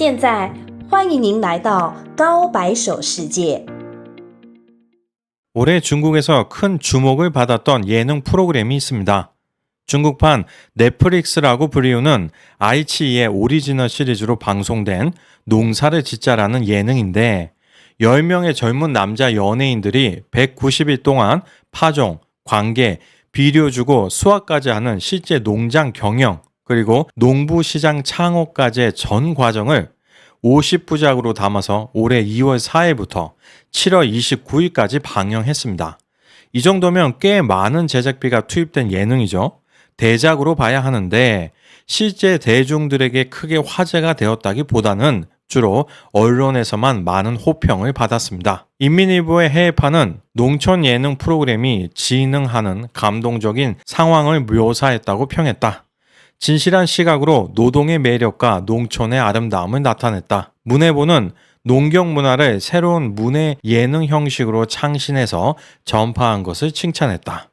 现在欢迎您来到高白手世界。 올해 중국에서 큰 주목을 받았던 예능 프로그램이 있습니다. 중국판 넷플릭스라고 불리우는 아이치이의 오리지널 시리즈로 방송된 농사를 짓자라는 예능인데 10명의 젊은 남자 연예인들이 190일 동안 파종, 관계, 비료 주고 수확까지 하는 실제 농장 경영 그리고 농부 시장 창업까지의 전 과정을 50부작으로 담아서 올해 2월 4일부터 7월 29일까지 방영했습니다. 이 정도면 꽤 많은 제작비가 투입된 예능이죠. 대작으로 봐야 하는데 실제 대중들에게 크게 화제가 되었다기보다는 주로 언론에서만 많은 호평을 받았습니다. 인민일보의 해외판은 농촌 예능 프로그램이 진흥하는 감동적인 상황을 묘사했다고 평했다. 진실한 시각으로 노동의 매력과 농촌의 아름다움을 나타냈다. 문해보는 농경 문화를 새로운 문해 예능 형식으로 창신해서 전파한 것을 칭찬했다.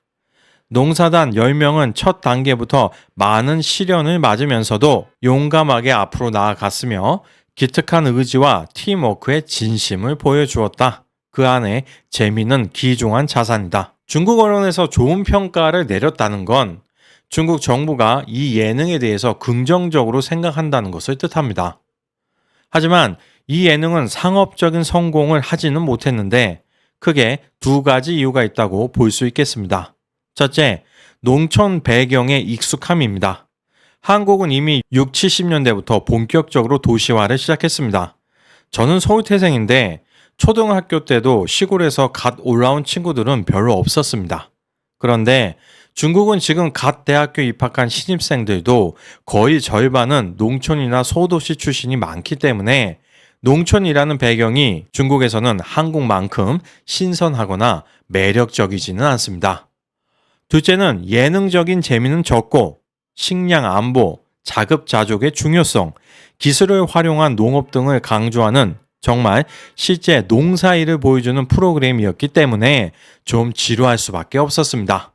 농사단 10명은 첫 단계부터 많은 시련을 맞으면서도 용감하게 앞으로 나아갔으며 기특한 의지와 팀워크의 진심을 보여주었다. 그 안에 재미는 귀중한 자산이다. 중국 언론에서 좋은 평가를 내렸다는 건 중국 정부가 이 예능에 대해서 긍정적으로 생각한다는 것을 뜻합니다. 하지만 이 예능은 상업적인 성공을 하지는 못했는데 크게 두 가지 이유가 있다고 볼 수 있겠습니다. 첫째, 농촌 배경의 익숙함입니다. 한국은 이미 6, 70년대부터 본격적으로 도시화를 시작했습니다. 저는 서울 태생인데 초등학교 때도 시골에서 갓 올라온 친구들은 별로 없었습니다. 그런데 중국은 지금 갓 대학교 입학한 신입생들도 거의 절반은 농촌이나 소도시 출신이 많기 때문에 농촌이라는 배경이 중국에서는 한국만큼 신선하거나 매력적이지는 않습니다. 둘째는 예능적인 재미는 적고 식량 안보, 자급자족의 중요성, 기술을 활용한 농업 등을 강조하는 정말 실제 농사일을 보여주는 프로그램이었기 때문에 좀 지루할 수밖에 없었습니다.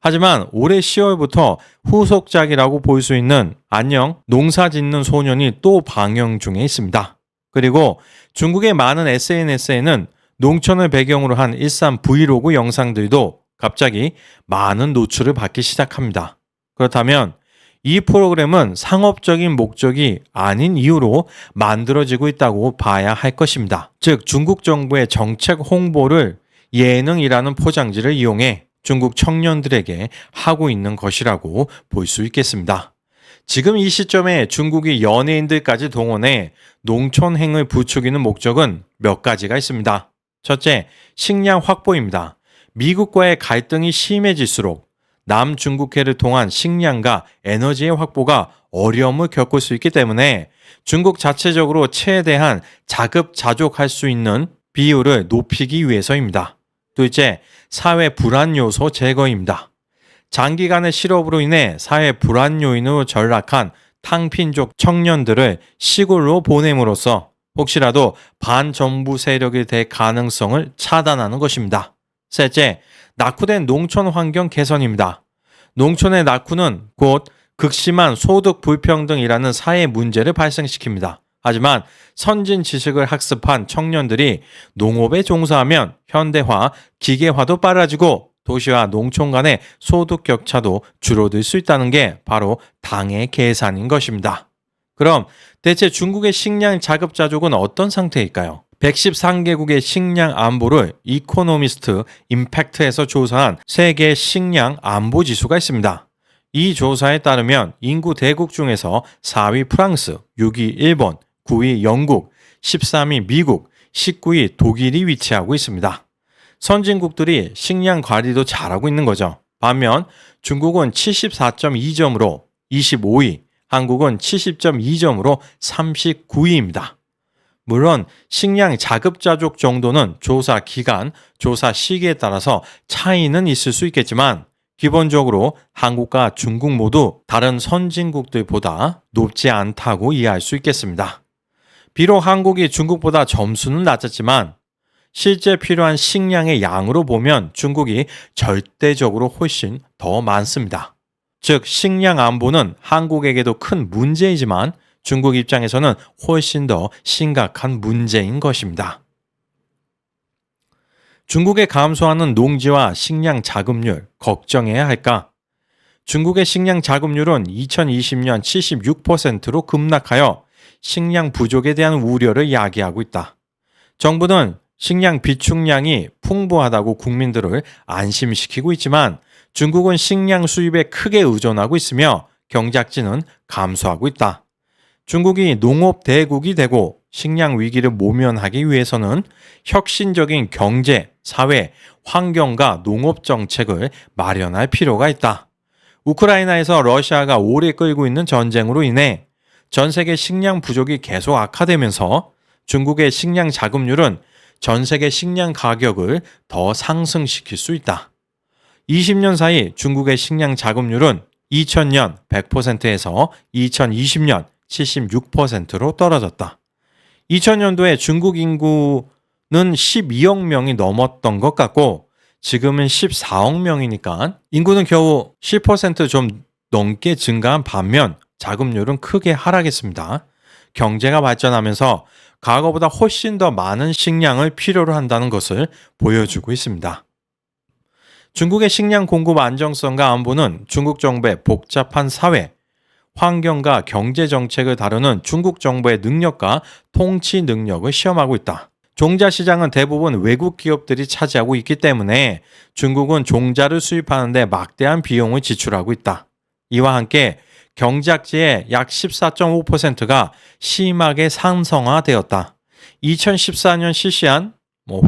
하지만 올해 10월부터 후속작이라고 볼 수 있는 안녕 농사 짓는 소년이 또 방영 중에 있습니다. 그리고 중국의 많은 SNS에는 농촌을 배경으로 한 일상 브이로그 영상들도 갑자기 많은 노출을 받기 시작합니다. 그렇다면 이 프로그램은 상업적인 목적이 아닌 이유로 만들어지고 있다고 봐야 할 것입니다. 즉 중국 정부의 정책 홍보를 예능이라는 포장지를 이용해 중국 청년들에게 하고 있는 것이라고 볼 수 있겠습니다. 지금 이 시점에 중국이 연예인들까지 동원해 농촌행을 부추기는 목적은 몇 가지가 있습니다. 첫째, 식량 확보입니다. 미국과의 갈등이 심해질수록 남중국해를 통한 식량과 에너지의 확보가 어려움을 겪을 수 있기 때문에 중국 자체적으로 최대한 자급자족할 수 있는 비율을 높이기 위해서입니다. 둘째, 사회 불안 요소 제거입니다. 장기간의 실업으로 인해 사회 불안 요인으로 전락한 탕핀족 청년들을 시골로 보냄으로써 혹시라도 반정부 세력이 될 가능성을 차단하는 것입니다. 셋째, 낙후된 농촌 환경 개선입니다. 농촌의 낙후는 곧 극심한 소득 불평등이라는 사회 문제를 발생시킵니다. 하지만 선진 지식을 학습한 청년들이 농업에 종사하면 현대화, 기계화도 빨라지고 도시와 농촌 간의 소득 격차도 줄어들 수 있다는 게 바로 당의 계산인 것입니다. 그럼 대체 중국의 식량 자급자족은 어떤 상태일까요? 113개국의 식량 안보를 이코노미스트 임팩트에서 조사한 세계 식량 안보 지수가 있습니다. 이 조사에 따르면 인구 대국 중에서 4위 프랑스, 6위 일본, 9위 영국, 13위 미국, 19위 독일이 위치하고 있습니다. 선진국들이 식량 관리도 잘하고 있는 거죠. 반면 중국은 74.2점으로 25위, 한국은 70.2점으로 39위입니다. 물론 식량 자급자족 정도는 조사 기간, 조사 시기에 따라서 차이는 있을 수 있겠지만 기본적으로 한국과 중국 모두 다른 선진국들보다 높지 않다고 이해할 수 있겠습니다. 비록 한국이 중국보다 점수는 낮았지만 실제 필요한 식량의 양으로 보면 중국이 절대적으로 훨씬 더 많습니다. 즉 식량 안보는 한국에게도 큰 문제이지만 중국 입장에서는 훨씬 더 심각한 문제인 것입니다. 중국의 감소하는 농지와 식량 자급률 걱정해야 할까? 중국의 식량 자급률은 2020년 76%로 급락하여 식량 부족에 대한 우려를 야기하고 있다. 정부는 식량 비축량이 풍부하다고 국민들을 안심시키고 있지만 중국은 식량 수입에 크게 의존하고 있으며 경작지는 감소하고 있다. 중국이 농업 대국이 되고 식량 위기를 모면하기 위해서는 혁신적인 경제, 사회, 환경과 농업 정책을 마련할 필요가 있다. 우크라이나에서 러시아가 오래 끌고 있는 전쟁으로 인해 전 세계 식량 부족이 계속 악화되면서 중국의 식량 자급률은 전 세계 식량 가격을 더 상승시킬 수 있다. 20년 사이 중국의 식량 자급률은 2000년 100%에서 2020년 76%로 떨어졌다. 2000년도에 중국 인구는 12억 명이 넘었던 것 같고 지금은 14억 명이니까 인구는 겨우 10% 좀 넘게 증가한 반면 자급률은 크게 하락했습니다. 경제가 발전하면서 과거보다 훨씬 더 많은 식량을 필요로 한다는 것을 보여주고 있습니다. 중국의 식량 공급 안정성과 안보는 중국 정부의 복잡한 사회, 환경과 경제 정책을 다루는 중국 정부의 능력과 통치 능력을 시험하고 있다. 종자 시장은 대부분 외국 기업들이 차지하고 있기 때문에 중국은 종자를 수입하는 데 막대한 비용을 지출하고 있다. 이와 함께 경작지의 약 14.5%가 심하게 상성화되었다. 2014년 실시한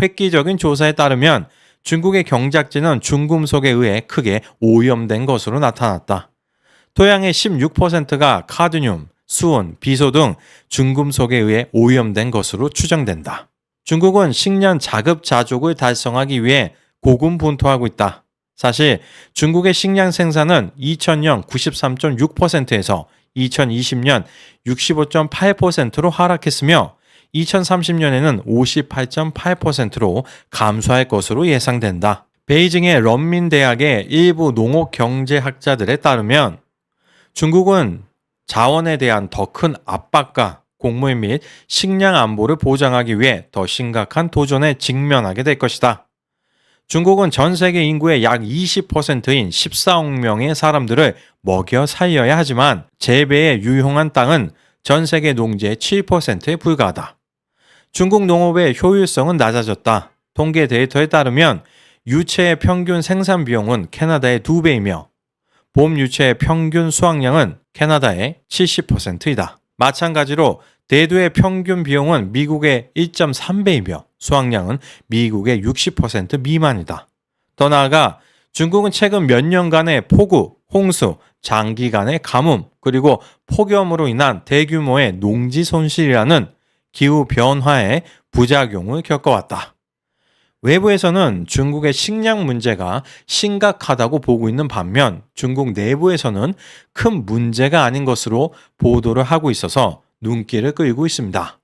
획기적인 조사에 따르면 중국의 경작지는 중금속에 의해 크게 오염된 것으로 나타났다. 토양의 16%가 카드뮴, 수은, 비소 등 중금속에 의해 오염된 것으로 추정된다. 중국은 식량 자급자족을 달성하기 위해 고군분투하고 있다. 사실 중국의 식량 생산은 2000년 93.6%에서 2020년 65.8%로 하락했으며 2030년에는 58.8%로 감소할 것으로 예상된다. 베이징의 런민대학의 일부 농업경제학자들에 따르면 중국은 자원에 대한 더 큰 압박과 곡물 및 식량 안보를 보장하기 위해 더 심각한 도전에 직면하게 될 것이다. 중국은 전 세계 인구의 약 20%인 14억 명의 사람들을 먹여 살려야 하지만 재배에 유용한 땅은 전 세계 농지의 7%에 불과하다. 중국 농업의 효율성은 낮아졌다. 통계 데이터에 따르면 유채의 평균 생산 비용은 캐나다의 2배이며 봄 유채의 평균 수확량은 캐나다의 70%이다. 마찬가지로 대두의 평균 비용은 미국의 1.3배이며 수확량은 미국의 60% 미만이다. 더 나아가 중국은 최근 몇 년간의 폭우, 홍수, 장기간의 가뭄, 그리고 폭염으로 인한 대규모의 농지 손실이라는 기후 변화의 부작용을 겪어왔다. 외부에서는 중국의 식량 문제가 심각하다고 보고 있는 반면 중국 내부에서는 큰 문제가 아닌 것으로 보도를 하고 있어서 눈길을 끌고 있습니다.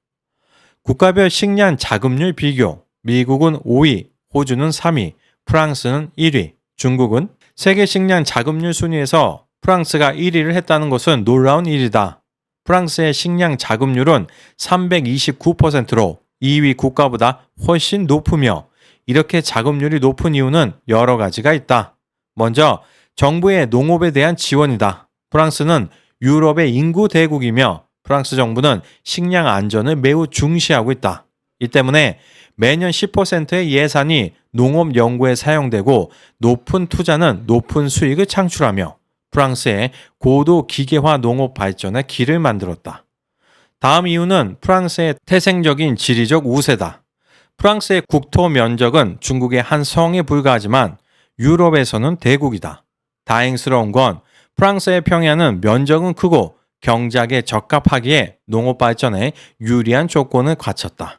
국가별 식량 자급률 비교, 미국은 5위, 호주는 3위, 프랑스는 1위, 중국은 세계 식량 자급률 순위에서 프랑스가 1위를 했다는 것은 놀라운 일이다. 프랑스의 식량 자급률은 329%로 2위 국가보다 훨씬 높으며 이렇게 자급률이 높은 이유는 여러 가지가 있다. 먼저 정부의 농업에 대한 지원이다. 프랑스는 유럽의 인구 대국이며 프랑스 정부는 식량 안전을 매우 중시하고 있다. 이 때문에 매년 10%의 예산이 농업 연구에 사용되고 높은 투자는 높은 수익을 창출하며 프랑스의 고도 기계화 농업 발전에 길을 만들었다. 다음 이유는 프랑스의 태생적인 지리적 우세다. 프랑스의 국토 면적은 중국의 한 성에 불과하지만 유럽에서는 대국이다. 다행스러운 건 프랑스의 평야는 면적은 크고 경작에 적합하기에 농업 발전에 유리한 조건을 갖췄다.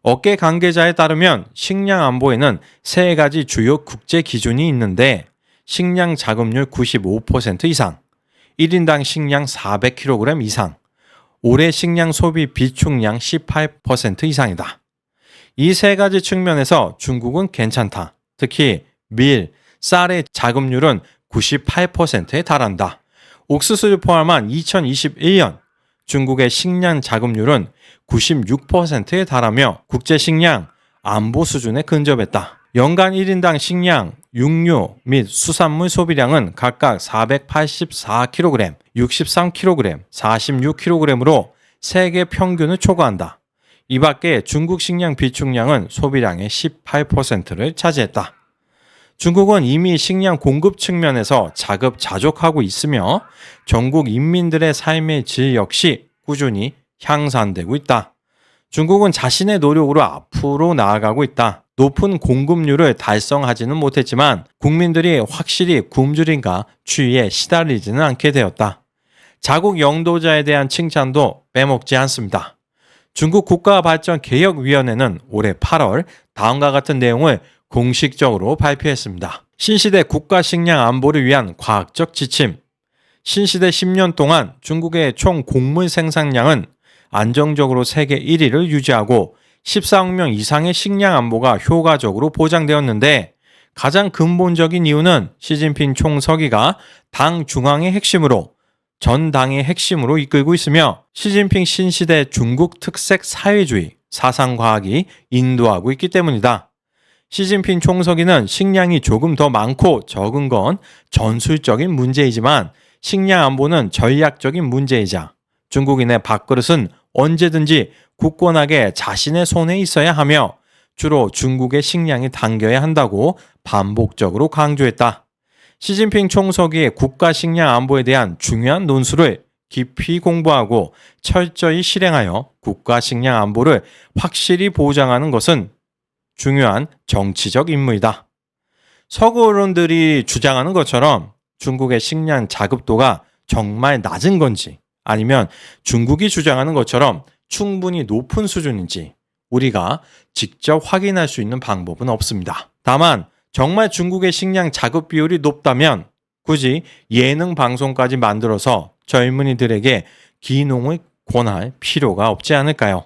업계 관계자에 따르면 식량 안보에는 3가지 주요 국제 기준이 있는데 식량 자급률 95% 이상, 1인당 식량 400kg 이상, 올해 식량 소비 비축량 18% 이상이다. 이 3가지 측면에서 중국은 괜찮다. 특히 밀, 쌀의 자급률은 98%에 달한다. 옥수수를 포함한 2021년 중국의 식량 자급률은 96%에 달하며 국제 식량 안보 수준에 근접했다. 연간 1인당 식량, 육류 및 수산물 소비량은 각각 484kg, 63kg, 46kg으로 세계 평균을 초과한다. 이 밖에 중국 식량 비축량은 소비량의 18%를 차지했다. 중국은 이미 식량 공급 측면에서 자급자족하고 있으며 전국 인민들의 삶의 질 역시 꾸준히 향상되고 있다. 중국은 자신의 노력으로 앞으로 나아가고 있다. 높은 공급률을 달성하지는 못했지만 국민들이 확실히 굶주림과 추위에 시달리지는 않게 되었다. 자국 영도자에 대한 칭찬도 빼먹지 않습니다. 중국 국가발전개혁위원회는 올해 8월 다음과 같은 내용을 공식적으로 발표했습니다. 신시대 국가식량 안보를 위한 과학적 지침. 신시대 10년 동안 중국의 총 곡물 생산량은 안정적으로 세계 1위를 유지하고 14억 명 이상의 식량 안보가 효과적으로 보장되었는데 가장 근본적인 이유는 시진핑 총서기가 당 중앙의 핵심으로 전 당의 핵심으로 이끌고 있으며 시진핑 신시대 중국 특색 사회주의 사상과학이 인도하고 있기 때문이다. 시진핑 총서기는 식량이 조금 더 많고 적은 건 전술적인 문제이지만 식량 안보는 전략적인 문제이자 중국인의 밥그릇은 언제든지 굳건하게 자신의 손에 있어야 하며 주로 중국의 식량이 당겨야 한다고 반복적으로 강조했다. 시진핑 총서기의 국가 식량 안보에 대한 중요한 논술을 깊이 공부하고 철저히 실행하여 국가 식량 안보를 확실히 보장하는 것은 중요한 정치적 임무이다. 서구 언론들이 주장하는 것처럼 중국의 식량 자급도가 정말 낮은 건지 아니면 중국이 주장하는 것처럼 충분히 높은 수준인지 우리가 직접 확인할 수 있는 방법은 없습니다. 다만 정말 중국의 식량 자급 비율이 높다면 굳이 예능 방송까지 만들어서 젊은이들에게 기농을 권할 필요가 없지 않을까요?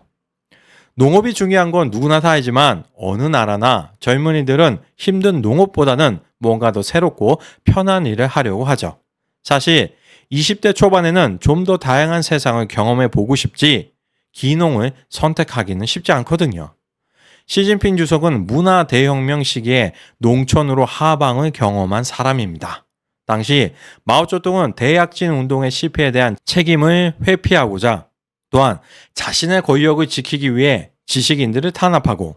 농업이 중요한 건 누구나 다 알지만 어느 나라나 젊은이들은 힘든 농업보다는 뭔가 더 새롭고 편한 일을 하려고 하죠. 사실 20대 초반에는 좀 더 다양한 세상을 경험해 보고 싶지 기농을 선택하기는 쉽지 않거든요. 시진핑 주석은 문화 대혁명 시기에 농촌으로 하방을 경험한 사람입니다. 당시 마오쩌둥은 대약진 운동의 실패에 대한 책임을 회피하고자 또한 자신의 권력을 지키기 위해 지식인들을 탄압하고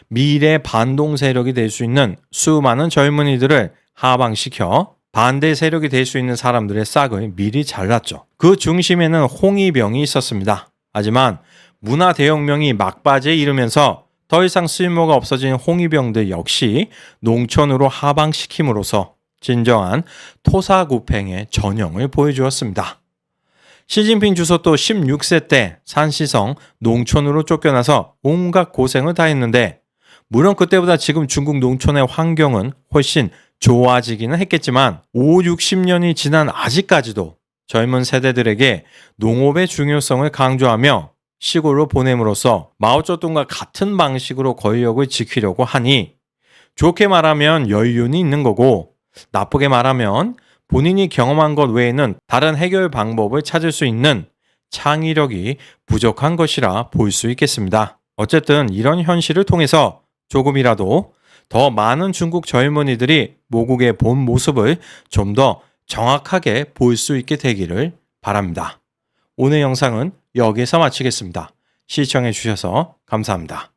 미래 반동 세력이 될 수 있는 수많은 젊은이들을 하방시켜 반대 세력이 될 수 있는 사람들의 싹을 미리 잘랐죠. 그 중심에는 홍위병이 있었습니다. 하지만 문화 대혁명이 막바지에 이르면서 더 이상 쓸모가 없어진 홍위병들 역시 농촌으로 하방시킴으로써 진정한 토사구팽의 전형을 보여주었습니다. 시진핑 주석도 16세 때 산시성 농촌으로 쫓겨나서 온갖 고생을 다 했는데 물론 그때보다 지금 중국 농촌의 환경은 훨씬 좋아지기는 했겠지만 5, 60년이 지난 아직까지도 젊은 세대들에게 농업의 중요성을 강조하며 시골로 보냄으로써 마오쩌둥과 같은 방식으로 권력을 지키려고 하니 좋게 말하면 연륜이 있는 거고 나쁘게 말하면 본인이 경험한 것 외에는 다른 해결 방법을 찾을 수 있는 창의력이 부족한 것이라 볼 수 있겠습니다. 어쨌든 이런 현실을 통해서 조금이라도 더 많은 중국 젊은이들이 모국의 본 모습을 좀 더 정확하게 볼 수 있게 되기를 바랍니다. 오늘 영상은 여기에서 마치겠습니다. 시청해 주셔서 감사합니다.